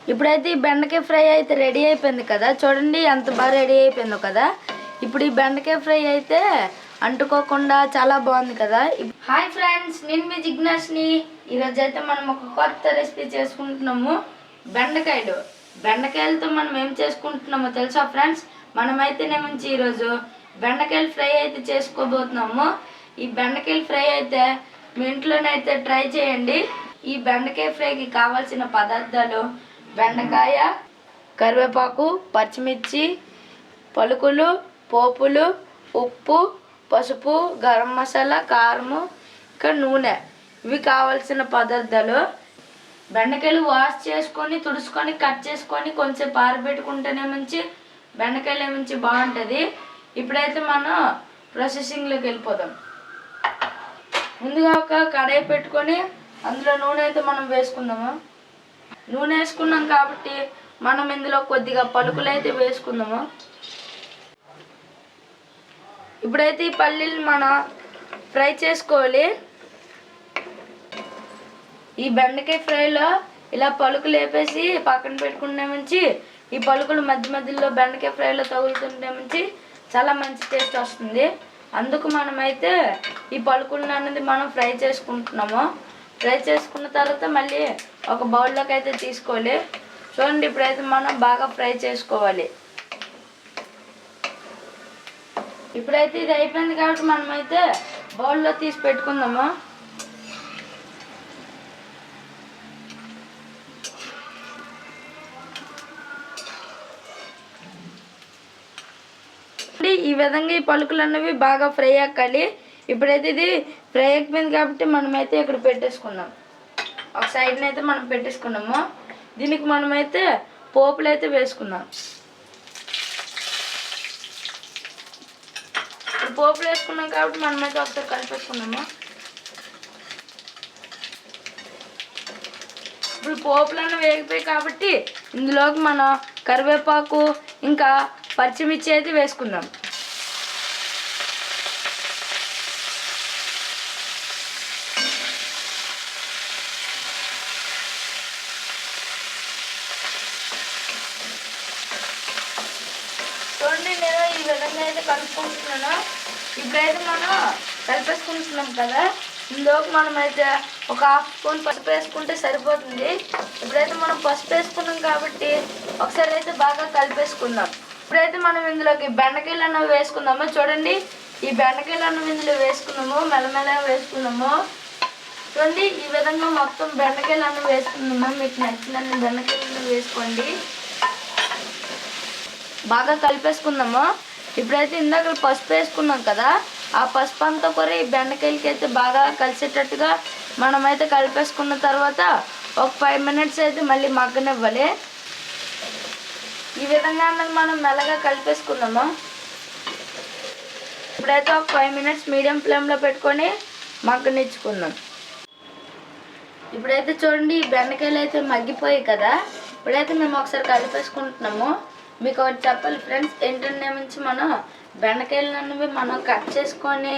ఇప్పుడైతే ఈ బెండకాయ ఫ్రై అయితే రెడీ అయిపోయింది కదా, చూడండి ఎంత బాగా రెడీ అయిపోయిందో కదా. ఇప్పుడు ఈ బెండకాయ ఫ్రై అయితే అంటుకోకుండా చాలా బాగుంది కదా. హాయ్ ఫ్రెండ్స్, నేను మీ జిజ్ఞాస్ని. ఈరోజు అయితే మనం ఒక కొత్త రెసిపీ చేసుకుంటున్నాము. బెండకాయలతో మనం ఏం చేసుకుంటున్నామో తెలుసా ఫ్రెండ్స్? మనమైతేనేమించి ఈరోజు బెండకాయల ఫ్రై అయితే చేసుకోబోతున్నాము. ఈ బెండకాయల ఫ్రై అయితే మీ ఇంట్లోనైతే ట్రై చేయండి. ఈ బెండకాయ ఫ్రైకి కావాల్సిన పదార్థాలు: బెండకాయ, కరివేపాకు, పచ్చిమిర్చి, పలుకులు, పోపులు, ఉప్పు, పసుపు, గరం మసాలా, కారము, ఇంకా నూనె. ఇవి కావాల్సిన పదార్థాలు. బెండకాయలు వాష్ చేసుకొని తుడుచుకొని కట్ చేసుకొని కొంచెం ఆరబెట్టుకుంటేనే మంచి బెండకాయలు ఏమించి బాగుంటుంది. ఇప్పుడైతే మనం ప్రాసెసింగ్లోకి వెళ్ళిపోదాం. ముందుగా ఒక కడాయి పెట్టుకొని అందులో నూనె అయితే మనం వేసుకుందాము. నూనె వేసుకున్నాం కాబట్టి మనం ఇందులో కొద్దిగా పలుకులు అయితే వేసుకుందాము. ఇప్పుడైతే ఈ పల్లీలు మనం ఫ్రై చేసుకోవాలి. ఈ బెండకాయ ఫ్రైలో ఇలా పలుకులు వేపేసి పక్కన పెట్టుకునే నుంచి ఈ పలుకులు మధ్య మధ్యలో బెండకాయ ఫ్రైలో తగులుతుంటే నుంచి చాలా మంచి టేస్ట్ వస్తుంది. అందుకు మనమైతే ఈ పలుకులను అనేది మనం ఫ్రై చేసుకుంటున్నాము. ఫ్రై చేసుకున్న తర్వాత మళ్ళీ ఒక బౌల్లోకి అయితే తీసుకోవాలి. చూడండి, ఇప్పుడైతే మనం బాగా ఫ్రై చేసుకోవాలి. ఇప్పుడైతే ఇది అయిపోయింది కాబట్టి మనమైతే బౌల్లో తీసి పెట్టుకుందాము. ఈ విధంగా ఈ పలుకులు అన్నవి బాగా ఫ్రై అక్కాలి. ఇప్పుడైతే ఇది ఫ్రై అయిపోయింది కాబట్టి మనమైతే ఇక్కడ పెట్టేసుకుందాం. ఒక సైడ్ని అయితే మనం పెట్టేసుకున్నాము. దీనికి మనమైతే పోపులు అయితే వేసుకుందాం. ఇప్పుడు పోపులు వేసుకున్నాం కాబట్టి మనమైతే ఒకసారి కలిపేసుకున్నాము. ఇప్పుడు పోపులన్నీ వేగిపోయి కాబట్టి ఇందులోకి మనం కరివేపాకు ఇంకా పచ్చిమిర్చి అయితే వేసుకుందాం. చూడండి, నేను ఈ విధంగా అయితే కలుపుకుంటున్నాను. ఇప్పుడైతే మనం కలిపేసుకుంటున్నాం కదా, ఇందులోకి మనమైతే ఒక హాఫ్ స్పూన్ పసుపు వేసుకుంటే సరిపోతుంది. ఇప్పుడైతే మనం పసుపు వేసుకున్నాం కాబట్టి ఒకసారి అయితే బాగా కలిపేసుకుందాం. ఇప్పుడైతే మనం ఇందులోకి బెండకాయలు అన్నవి వేసుకుందాము. చూడండి, ఈ బెండకాయలు అన్నవి ఇందులో వేసుకున్నాము, మెల్లమెల్ల వేసుకున్నాము. చూడండి, ఈ విధంగా మొత్తం బెండకాయలు అన్నవి వేసుకున్నాము. మీకు నచ్చినన్ని బెండకాయలు వేసుకోండి. బాగా కలిపేసుకుందాము. ఇప్పుడైతే ఇందాక పసుపు వేసుకున్నాం కదా, ఆ పసుపు అంతా కూడా ఈ బెండకాయలకి అయితే బాగా కలిసేటట్టుగా మనమైతే కలిపేసుకున్న తర్వాత ఒక 5 మినిట్స్ అయితే మళ్ళీ మగ్గనివ్వాలి. ఈ విధంగా అన్నది మనం మెల్లగా కలిపేసుకుందాము. ఇప్పుడైతే ఒక 5 మినిట్స్ మీడియం ఫ్లేమ్లో పెట్టుకొని మగ్గనిచ్చుకుందాం. ఇప్పుడైతే చూడండి, ఈ బెండకాయలు అయితే మగ్గిపోయాయి కదా. ఇప్పుడైతే మేము ఒకసారి కలిపేసుకుంటున్నాము. మీకు ఒకటి చెప్పాలి ఫ్రెండ్స్, ఏంటంటే నుంచి మనం బెండకాయలు అన్నవి మనం కట్ చేసుకొని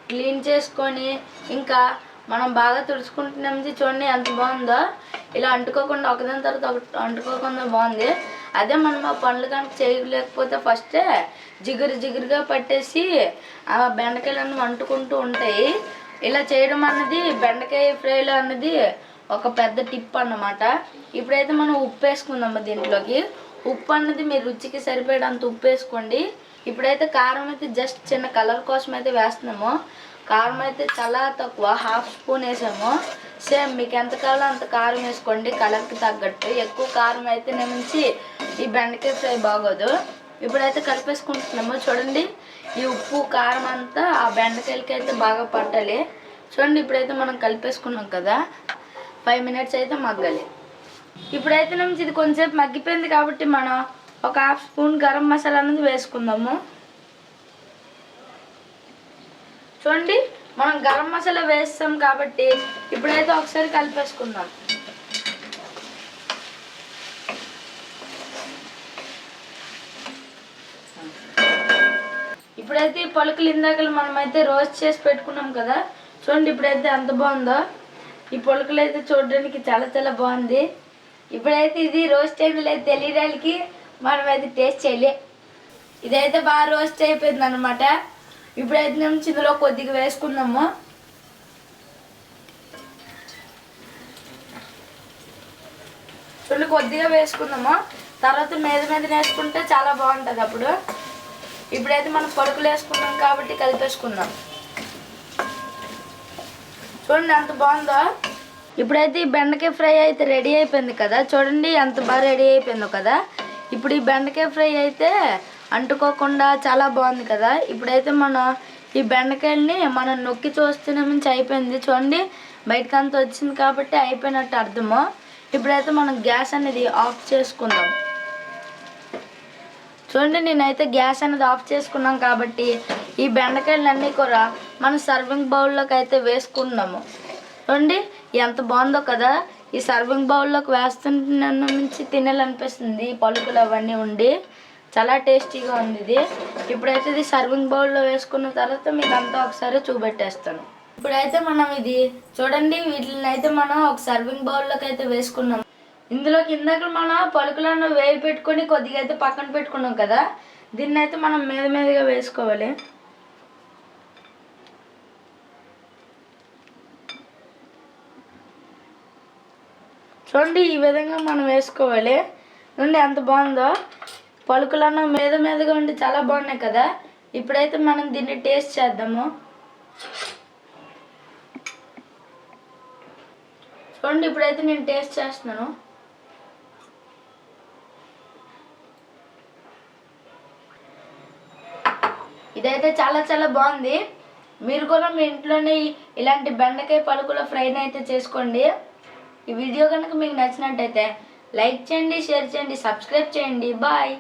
క్లీన్ చేసుకొని ఇంకా మనం బాగా తుడుచుకుంటున్నాము. చూడండి ఎంత బాగుందో, ఇలా అంటుకోకుండా ఒకదాని తర్వాత ఒకటి అంటుకోకుండా బాగుంది. అదే మనం ఆ పండ్లు కనుక చేయలేకపోతే ఫస్టే జిగురుగా పట్టేసి ఆ బెండకాయలు అన్నవి అంటుకుంటూ ఉంటాయి. ఇలా చేయడం అన్నది బెండకాయ ఫ్రైలో అన్నది ఒక పెద్ద టిప్ అన్నమాట. ఇప్పుడైతే మనం ఉప్పు వేసుకుందాము. దీంట్లోకి ఉప్పు అన్నది మీ రుచికి సరిపడేంత ఉప్పు వేసుకోండి. ఇప్పుడైతే కారం అయితే జస్ట్ చిన్న కలర్ కోసం అయితే వేస్తున్నాము. కారం అయితే చాలా తక్కువ, హాఫ్ స్పూన్ వేసాము. సేమ్ మీకు ఎంత కావాలో అంత కారం వేసుకోండి, కలర్కి తగ్గట్టు. ఎక్కువ కారం అయితే నుంచి ఈ బెండకాయ ఫ్రై బాగోదు. ఇప్పుడైతే కలిపేసుకుంటున్నాము. చూడండి, ఈ ఉప్పు కారం అంతా ఆ బెండకాయలకి అయితే బాగా పట్టాలి. చూడండి, ఇప్పుడైతే మనం కలిపేసుకున్నాం కదా, 5 మినిట్స్ అయితే మగ్గాలి. ఇప్పుడైతే నుంచి ఇది కొంచెంసేపు మగ్గిపోయింది కాబట్టి మనం ఒక హాఫ్ స్పూన్ గరం మసాలా అనేది వేసుకుందాము. చూడండి, మనం గరం మసాలా వేస్తాం కాబట్టి ఇప్పుడైతే ఒకసారి కలిపేసుకుందాం. ఇప్పుడైతే ఈ పలుకులు ఇందాకలు మనమైతే రోస్ట్ చేసి పెట్టుకున్నాం కదా. చూడండి, ఇప్పుడైతే ఎంత బాగుందో. ఈ పలుకులు అయితే చూడడానికి చాలా చాలా బాగుంది. ఇప్పుడైతే ఇది రోస్ట్ అయింది లేదు తెలియడానికి మనం అయితే టేస్ట్ చేయాలి. ఇదైతే బాగా రోస్ట్ అయిపోయింది అనమాట. ఇప్పుడైతే మేము ఇందులో కొద్దిగా వేసుకుందాము. చూడండి కొద్దిగా వేసుకుందాము, తర్వాత మీద వేసుకుంటే చాలా బాగుంటుంది అప్పుడు. ఇప్పుడైతే మనం పలుకులు వేసుకున్నాం కాబట్టి కలిపేసుకుందాం. చూడండి ఎంత బాగుందో. ఇప్పుడైతే ఈ బెండకాయ ఫ్రై అయితే రెడీ అయిపోయింది కదా, చూడండి ఎంత బాగా రెడీ అయిపోయిందో కదా. ఇప్పుడు ఈ బెండకాయ ఫ్రై అయితే అంటుకోకుండా చాలా బాగుంది కదా. ఇప్పుడైతే మనం ఈ బెండకాయల్ని మనం నొక్కి చూస్తూనే మించి అయిపోయింది. చూడండి బయటకంతా వచ్చింది కాబట్టి అయిపోయినట్టు అర్థము. ఇప్పుడైతే మనం గ్యాస్ అనేది ఆఫ్ చేసుకుందాం. చూడండి నేనైతే గ్యాస్ అనేది ఆఫ్ చేసుకున్నాం కాబట్టి ఈ బెండకాయలన్నీ కూడా మనం సర్వింగ్ బౌల్లోకి అయితే వేసుకున్నాము. చూడండి ఎంత బాగుందో కదా. ఈ సర్వింగ్ బౌల్లోకి వేస్తుంటే మించి తినాలనిపిస్తుంది. పలుకులు అవన్నీ ఉండి చాలా టేస్టీగా ఉంది ఇది. ఇప్పుడైతే ఇది సర్వింగ్ బౌల్లో వేసుకున్న తర్వాత మీకు అంతా ఒకసారి చూపెట్టేస్తాను. ఇప్పుడైతే మనం ఇది చూడండి వీటిని అయితే మనం ఒక సర్వింగ్ బౌల్లోకి అయితే వేసుకున్నాం. ఇందులోకి ఇందాక మనం పలుకులను వేయి పెట్టుకొని కొద్దిగా అయితే పక్కన పెట్టుకున్నాం కదా, దీన్ని అయితే మనం మీదగా వేసుకోవాలి. చూడండి ఈ విధంగా మనం వేసుకోవాలి. చూడండి ఎంత బాగుందో. పలుకులన్న మీదగా ఉండి చాలా బాగున్నాయి కదా. ఇప్పుడైతే మనం దీన్ని టేస్ట్ చేద్దాము. చూడండి ఇప్పుడైతే నేను టేస్ట్ చేస్తున్నాను. ఇదైతే చాలా బాగుంది. మీరు కూడా మీ ఇంట్లోనే ఇలాంటి బెండకాయ పలుకుల ఫ్రైని అయితే చేసుకోండి. ఈ వీడియో కనుక మీకు నచ్చినట్టయితే లైక్ చేయండి, షేర్ చేయండి, సబ్స్క్రైబ్ చేయండి. బాయ్.